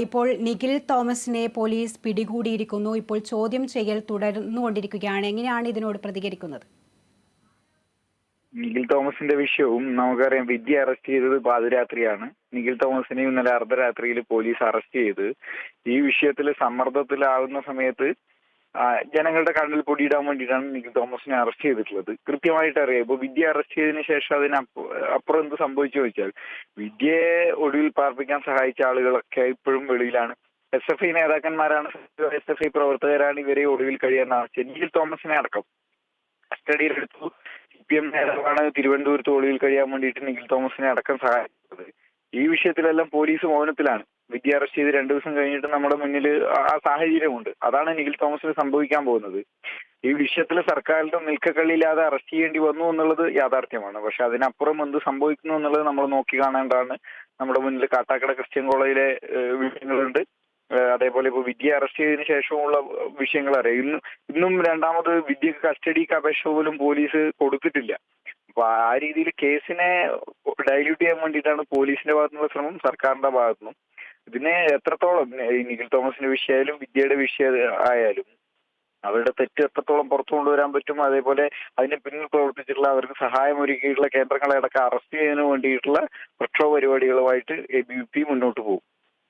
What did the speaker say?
ഇപ്പോൾ നിഖിൽ തോമസിനെ പോലീസ് പിടികൂടിയിരിക്കുന്നു. ഇപ്പോൾ ചോദ്യം ചെയ്യൽ തുടർന്നുകൊണ്ടിരിക്കുകയാണ്. എങ്ങനെയാണ് ഇതിനോട് പ്രതികരിക്കുന്നത്? നിഖിൽ തോമസിന്റെ വിഷയവും നമുക്കറിയാം. വിദ്യ അറസ്റ്റ് ചെയ്തത് പാതിരാത്രിയാണ്. നിഖിൽ തോമസിനെ ഇന്നലെ അർദ്ധരാത്രിയിൽ പോലീസ് അറസ്റ്റ് ചെയ്ത് ഈ വിഷയത്തിൽ സമ്മർദ്ദത്തിലാവുന്ന സമയത്ത് ജനങ്ങളുടെ കണ്ണിൽ പൊടിയിടാൻ വേണ്ടിയിട്ടാണ് നിഖിൽ തോമസിനെ അറസ്റ്റ് ചെയ്തിട്ടുള്ളത്. കൃത്യമായിട്ട് അറിയാം. ഇപ്പൊ വിദ്യ അറസ്റ്റ് ചെയ്തതിനു ശേഷം അപ്പുറം എന്ത് സംഭവിച്ചു ചോദിച്ചാൽ, വിദ്യയെ ഒടുവിൽ പാർപ്പിക്കാൻ സഹായിച്ച ആളുകളൊക്കെ ഇപ്പോഴും വെളിയിലാണ്. SFI നേതാക്കന്മാരാണ്, SFI പ്രവർത്തകരാണ് ഇവരെ ഒടുവിൽ കഴിയാൻ ആവശ്യം. നിഖിൽ തോമസിനെ അടക്കം കസ്റ്റഡിയിലെടുത്തു. CPM നേതാവാണ് തിരുവനന്തപുരത്ത് ഒളിവിൽ കഴിയാൻ വേണ്ടിയിട്ട് നിഖിൽ തോമസിനെ അടക്കം സഹായിച്ചത്. ഈ വിഷയത്തിലെല്ലാം പോലീസ് മൗനത്തിലാണ്. വിദ്യ അറസ്റ്റ് ചെയ്ത് 2 ദിവസം കഴിഞ്ഞിട്ട് നമ്മുടെ മുന്നിൽ ആ സാഹചര്യമുണ്ട്. അതാണ് നിഖിൽ തോമസിന് സംഭവിക്കാൻ പോകുന്നത്. ഈ വിഷയത്തിൽ സർക്കാരിന്റെ നിൽക്കക്കള്ളിയില്ലാതെ അറസ്റ്റ് ചെയ്യേണ്ടി വന്നു എന്നുള്ളത് യാഥാർത്ഥ്യമാണ്. പക്ഷെ അതിനപ്പുറം എന്ത് സംഭവിക്കുന്നു എന്നുള്ളത് നമ്മൾ നോക്കി കാണേണ്ടതാണ്. നമ്മുടെ മുന്നിൽ കാട്ടാക്കട ക്രിസ്ത്യൻ കോളേജിലെ വിഷയങ്ങളുണ്ട്. അതേപോലെ ഇപ്പൊ വിദ്യ അറസ്റ്റ് ചെയ്തതിനു ശേഷമുള്ള വിഷയങ്ങൾ അറിയാം. ഇന്നും രണ്ടാമത് വിദ്യക്ക് കസ്റ്റഡിക്ക് അപേക്ഷ പോലും പോലീസ് കൊടുത്തിട്ടില്ല. അപ്പൊ ആ രീതിയിൽ കേസിനെ ഡൈല്യൂട്ട് ചെയ്യാൻ വേണ്ടിയിട്ടാണ് പോലീസിന്റെ ഭാഗത്തുനിന്നുള്ള ശ്രമം, സർക്കാരിന്റെ ഭാഗത്തുനിന്നും. ഇതിനെ എത്രത്തോളം ഈ നിഖിൽ തോമസിന്റെ വിഷയമായാലും വിദ്യയുടെ വിഷയം ആയാലും അവരുടെ തെറ്റ് എത്രത്തോളം പുറത്തു കൊണ്ടുവരാൻ പറ്റും, അതേപോലെ അതിന് പിന്നിൽ പ്രവർത്തിച്ചിട്ടുള്ള അവർക്ക് സഹായം ഒരുക്കിയിട്ടുള്ള കേന്ദ്രങ്ങളെ അടക്കം അറസ്റ്റ് ചെയ്യുന്നതിന് വേണ്ടിയിട്ടുള്ള പ്രക്ഷോഭ പരിപാടികളുമായിട്ട് ABVP മുന്നോട്ട് പോകും.